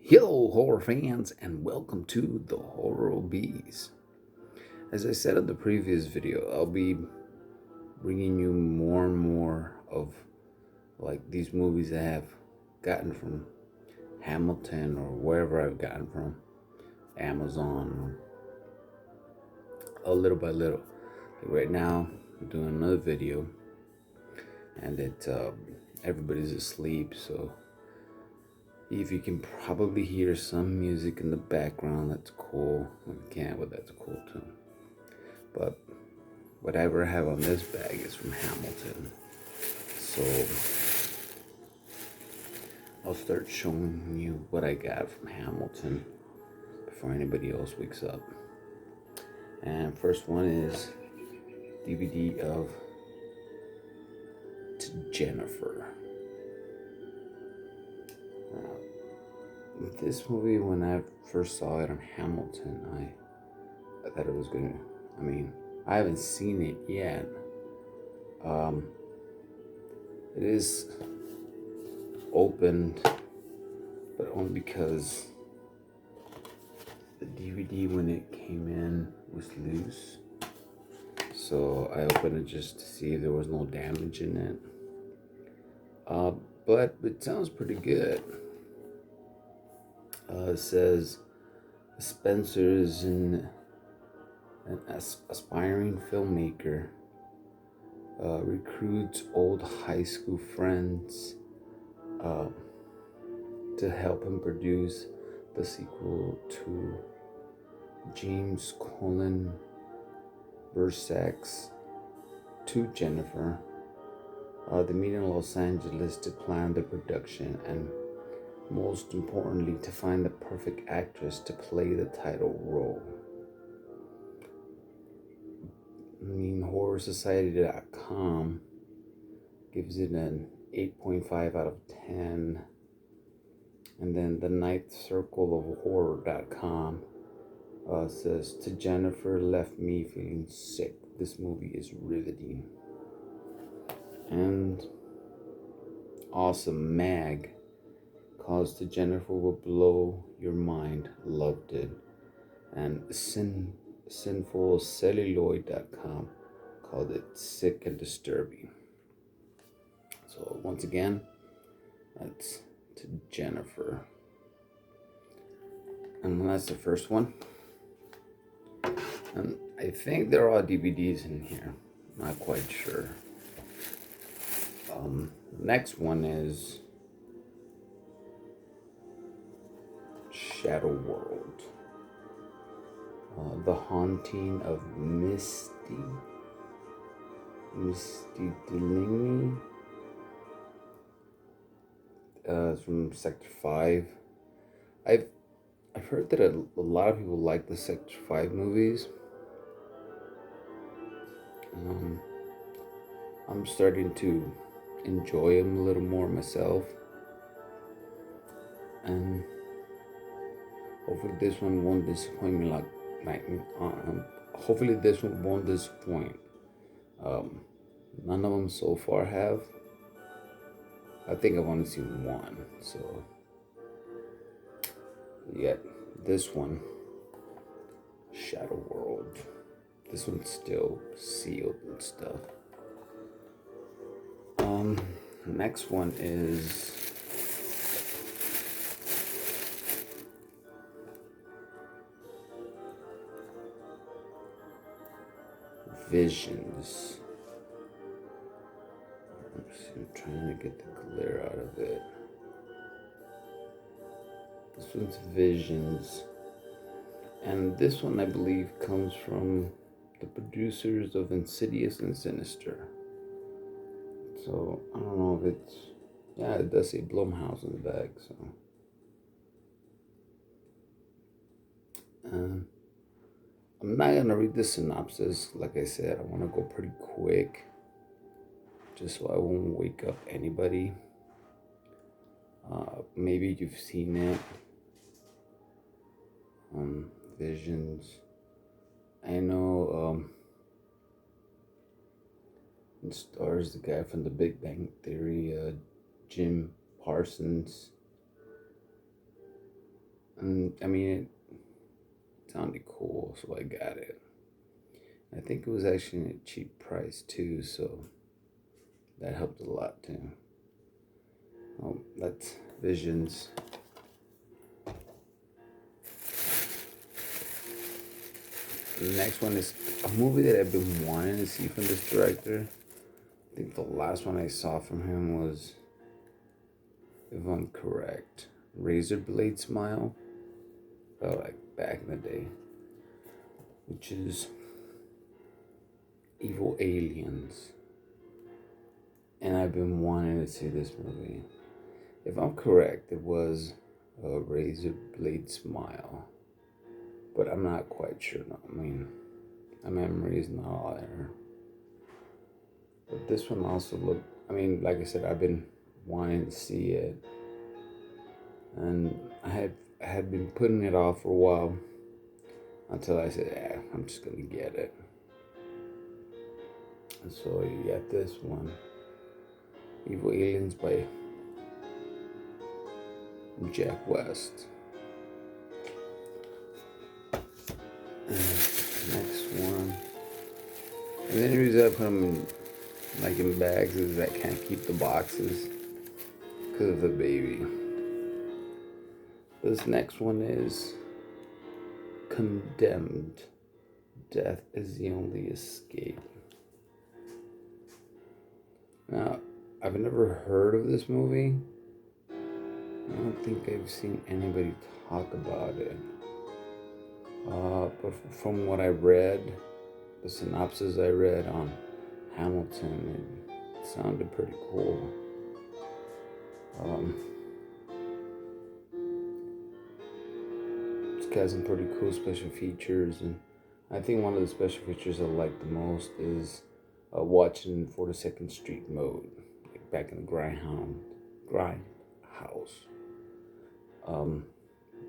Hello, horror fans, and welcome to the Horror Bees. As I said in the previous video, I'll be bringing you more and more of these movies I have gotten from Hamilton or wherever I've gotten from Amazon, a little by little. Right now, I'm doing another video, and everybody's asleep, so if you can probably hear some music in the background, that's cool. If you can't, but that's cool too. But whatever I have on this bag is from Hamilton. So I'll start showing you what I got from Hamilton before anybody else wakes up. And first one is DVD of To Jennifer. This movie, when I first saw it on Hamilton, I thought it was gonna. I haven't seen it yet. It is opened, but only because the DVD when it came in was loose. So I opened it just to see if there was no damage in it. But it sounds pretty good. It says Spencer is an aspiring filmmaker. Recruits old high school friends to help him produce the sequel to James Colin Bersack's To Jennifer. They meet in Los Angeles to plan the production and, most importantly, to find the perfect actress to play the title role. HorrorSociety.com gives it an 8.5 out of 10. And then the Ninth Circle of Horror.com says, To Jennifer left me feeling sick. This movie is riveting. And Awesome Mag calls To Jennifer will blow your mind. Loved it. And SinfulCelluloid.com called it sick and disturbing. So once again, that's To Jennifer. And that's the first one. And I think there are DVDs in here. Not quite sure. Next one is Shadow World. The Haunting of Misty Delaney. It's from Sector 5. I've heard that a lot of people like the Sector 5 movies. I'm starting to enjoy them a little more myself, and hopefully this one won't disappoint me. Hopefully this one won't disappoint. None of them so far have. I think I've only seen one, so yet this one, Shadow World. This one's still sealed and stuff. Next one is Visions. I'm trying to get the glare out of it. This one's Visions. And this one, I believe, comes from the producers of Insidious and Sinister. So, I don't know if it's... Yeah, it does say Blumhouse in the back, so... I'm not going to read the synopsis. Like I said, I want to go pretty quick, just so I won't wake up anybody. Maybe you've seen it. Visions. I know it stars the guy from The Big Bang Theory, Jim Parsons. And I mean, it sounded cool, so I got it. I think it was actually a cheap price too, so that helped a lot too. Oh, that's Visions. The next one is a movie that I've been wanting to see from this director. I think the last one I saw from him was, if I'm correct, Razor Blade Smile. Felt like back in the day, which is Evil Aliens. And I've been wanting to see this movie. If I'm correct, it was a Razor Blade Smile, but I'm not quite sure. No, I mean, my memory is not all there. But this one also looked, I mean, like I said, I've been wanting to see it, and I had been putting it off for a while until I said, yeah, I'm just gonna get it. And so you got this one, Evil Aliens by Jack West. Next one. And the only reason I put them in bags is I can't keep the boxes because of the baby. This next one is Condemned. Death is the only escape. Now, I've never heard of this movie. I don't think I've seen anybody talk about it. But from what I read, the synopsis I read on Hamilton, it sounded pretty cool. It's got some pretty cool special features, and I think one of the special features I like the most is watching 42nd Street mode, like back in the Grindhouse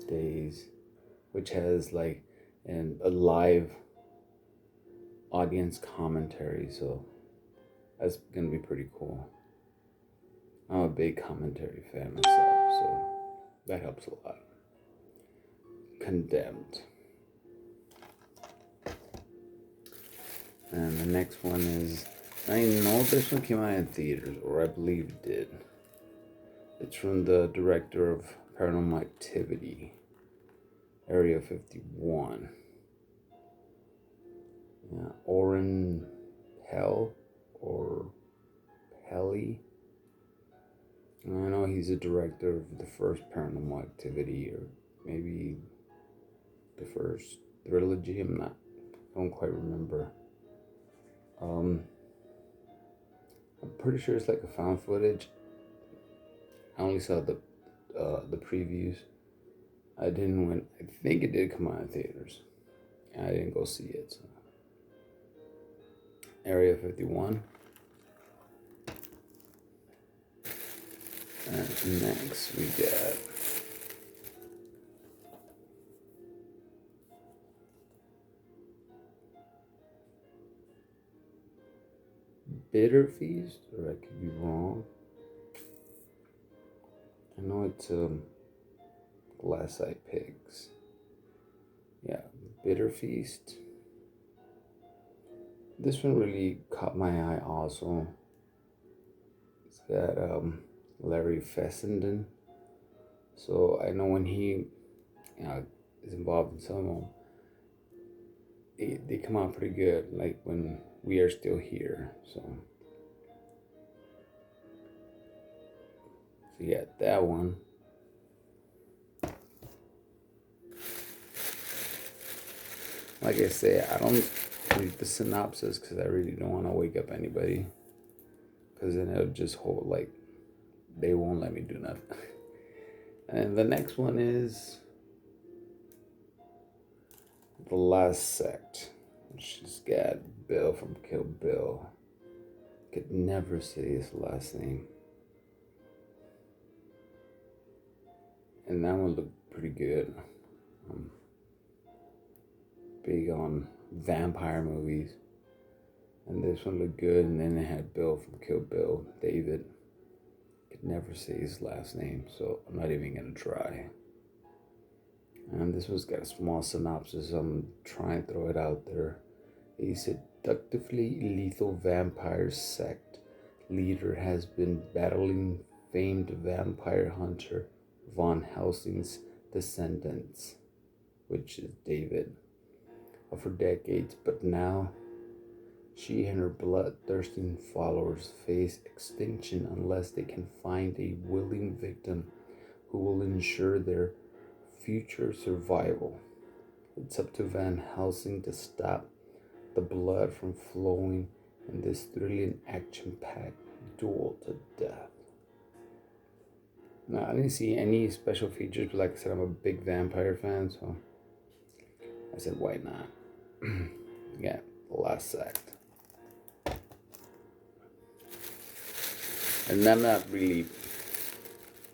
days, which has like a live audience commentary, so that's gonna be pretty cool. I'm a big commentary fan myself, so that helps a lot. Condemned. And the next one is, I know this one came out in theaters, or I believe it did. It's from the director of Paranormal Activity, Area 51. Yeah, Oren Pell or Pelly. I know he's a director of the first Paranormal Activity, or maybe the first trilogy. I don't quite remember. I'm pretty sure it's like a found footage. I only saw the previews. I think it did come out in theaters. I didn't go see it. So. Area 51. And next we got Bitter Feast, or I could be wrong. I know it's Glassite Pigs. Yeah, Bitter Feast. This one really caught my eye also. It's got Larry Fessenden. So I know when he is involved in some of them, they come out pretty good, like when We Are Still Here. So you got that one. Like I say, I don't read the synopsis because I really don't want to wake up anybody, because then it'll just hold, like, they won't let me do nothing. And the next one is The Last Sect. She's got Bill from Kill Bill. Could never say his last name. And that one looked pretty good. Big on vampire movies. And this one looked good. And then it had Bill from Kill Bill, David. Could never say his last name, so I'm not even gonna try. And this one's got a small synopsis. I'm trying to throw it out there. A seductively lethal vampire sect leader has been battling famed vampire hunter Von Helsing's descendants, which is David, for decades, but now she and her bloodthirsty followers face extinction unless they can find a willing victim who will ensure their future survival. It's up to Van Helsing to stop the blood from flowing in this thrilling action-packed duel to death. Now, I didn't see any special features, but like I said, I'm a big vampire fan, so I said, why not? Yeah, the last act. And I'm not really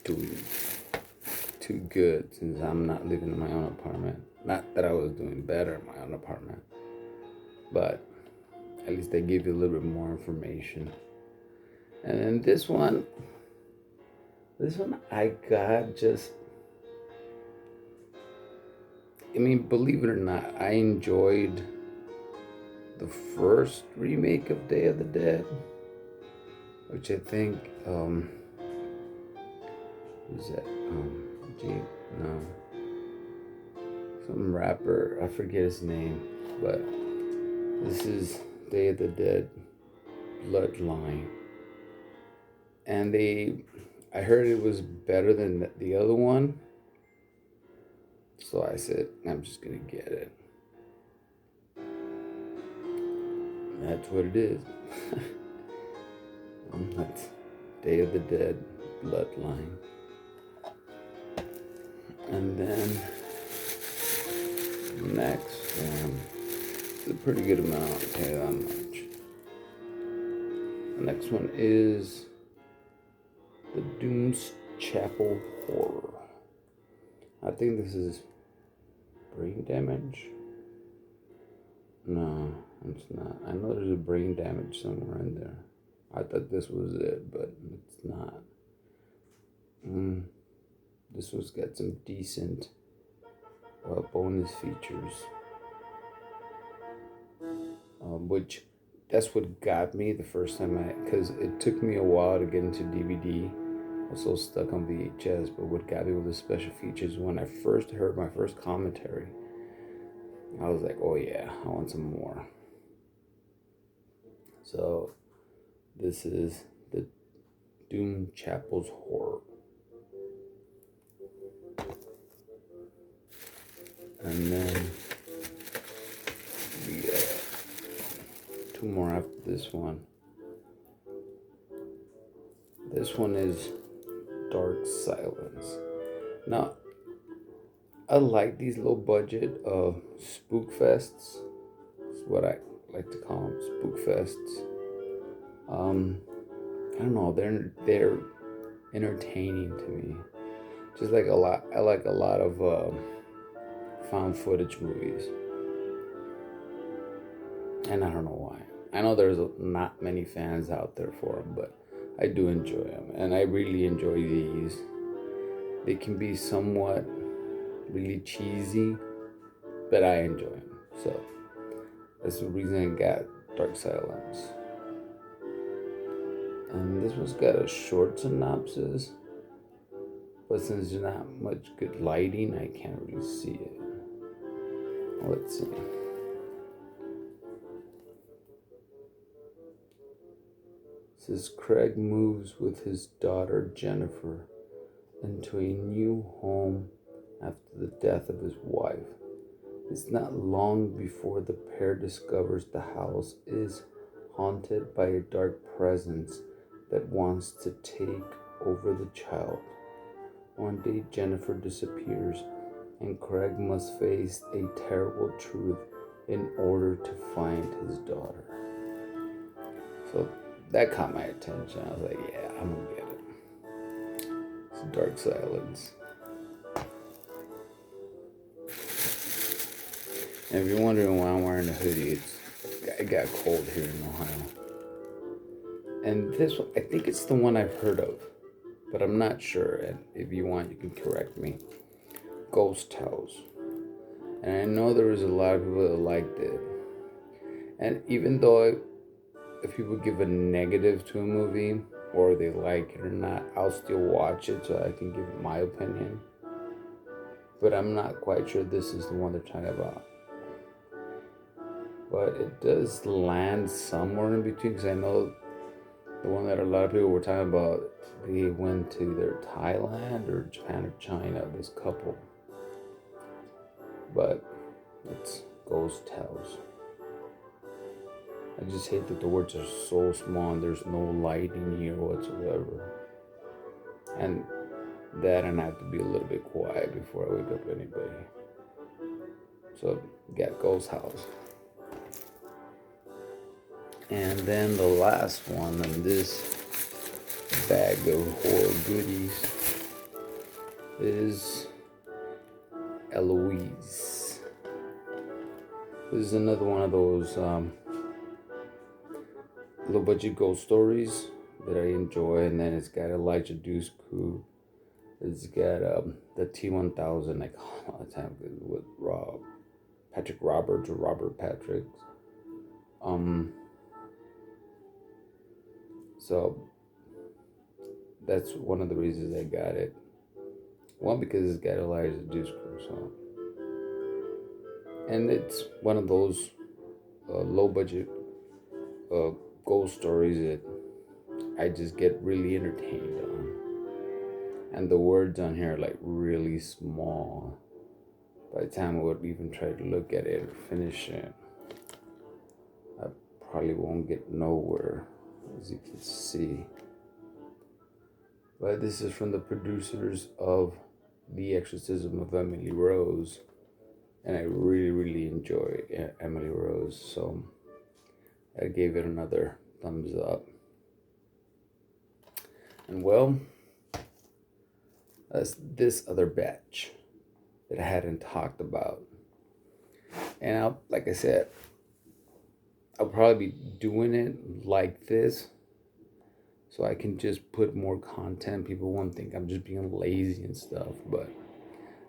doing too good since I'm not living in my own apartment. Not that I was doing better in my own apartment, but at least they give you a little bit more information. And then this one I got just, I mean, believe it or not, I enjoyed the first remake of Day of the Dead, which I think, who's that? Some rapper, I forget his name, but this is Day of the Dead Bloodline. And I heard it was better than the other one, so I said, I'm just gonna get it. That's what it is. That's Day of the Dead Bloodline. And then next one, it's a pretty good amount, okay, that much. The next one is the Doom's Chapel Horror. I think this is Brain Damage. No, it's not. I know there's a Brain Damage somewhere in there. I thought this was it, but it's not. This one's got some decent bonus features, which that's what got me the first time because it took me a while to get into DVD. I was so stuck on VHS, but what got me with the special features, when I first heard my first commentary, I was like, oh yeah, I want some more. So this is the Doom Chapel's Horror. And then we got two more after this one. This one is Dark Silence. Now, I like these low budget spook fests. That's what I like to call them, spook fests. I don't know, they're entertaining to me. Just like I like a lot of found footage movies, and I don't know why. I know there's not many fans out there for them, but I do enjoy them, and I really enjoy these. They can be somewhat really cheesy, but I enjoy them. So that's the reason I got Dark Silence. And this one's got a short synopsis, but since there's not much good lighting, I can't really see it. Let's see. It says Craig moves with his daughter Jennifer into a new home after the death of his wife. It's not long before the pair discovers the house is haunted by a dark presence that wants to take over the child. One day Jennifer disappears, and Craig must face a terrible truth in order to find his daughter. So that caught my attention. I was like, yeah, I'm gonna get it. It's Dark Silence. And if you're wondering why I'm wearing a hoodie, it got cold here in Ohio. And this one, I think it's the one I've heard of, but I'm not sure. And if you want, you can correct me. Ghost Tales. And I know there was a lot of people that liked it. And even though if people give a negative to a movie, or they like it or not, I'll still watch it so I can give my opinion. But I'm not quite sure this is the one they're talking about. But it does land somewhere in between, because I know the one that a lot of people were talking about, they went to either Thailand or Japan or China, this couple. But it's Ghost Tales. I just hate that the words are so small and there's no lighting here whatsoever. And that, and I have to be a little bit quiet before I wake up anybody. So, got Ghost House. And then the last one in this bag of horror goodies is Eloise. This is another one of those low budget ghost stories that I enjoy. And then it's got Elijah Dushku. It's got the T-1000, like all the time with Patrick Roberts or Robert Patrick. So that's one of the reasons I got it. One, because it's got Elijah Dushku, so, and it's one of those low budget ghost stories that I just get really entertained on. And the words on here are like really small. By the time I would even try to look at it or finish it, I probably won't get nowhere, as you can see. But this is from the producers of The Exorcism of Emily Rose. And I really, really enjoy Emily Rose. So I gave it another thumbs up. And well, that's this other batch that I hadn't talked about. And like I said, I'll probably be doing it like this, so I can just put more content. People won't think I'm just being lazy and stuff, but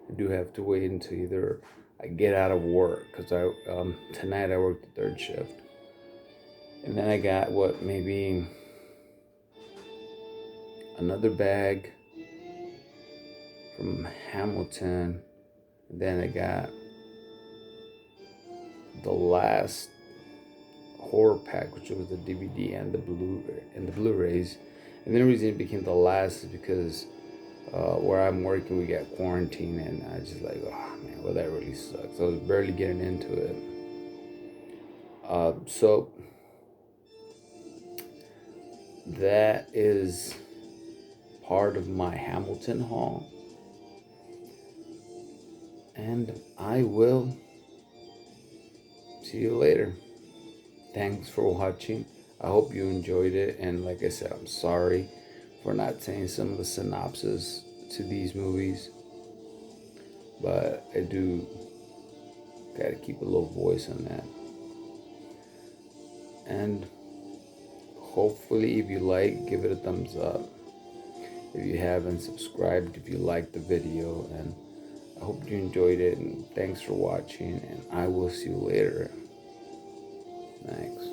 I do have to wait until either I get out of work, because tonight I worked the third shift. And then I got maybe another bag from Hamilton. And then I got the last horror pack, which was the DVD and the Blu-rays. And the reason it became the last is because where I'm working, we got quarantine, and I just like, oh man, well, that really sucks. I was barely getting into it. So that is part of my Hamilton haul. And I will see you later. Thanks for watching. I hope you enjoyed it. And like I said, I'm sorry for not saying some of the synopsis to these movies. But I do gotta keep a low voice on that. And hopefully, if you like, give it a thumbs up. If you haven't, subscribed if you liked the video. And I hope you enjoyed it, and thanks for watching, and I will see you later. Thanks.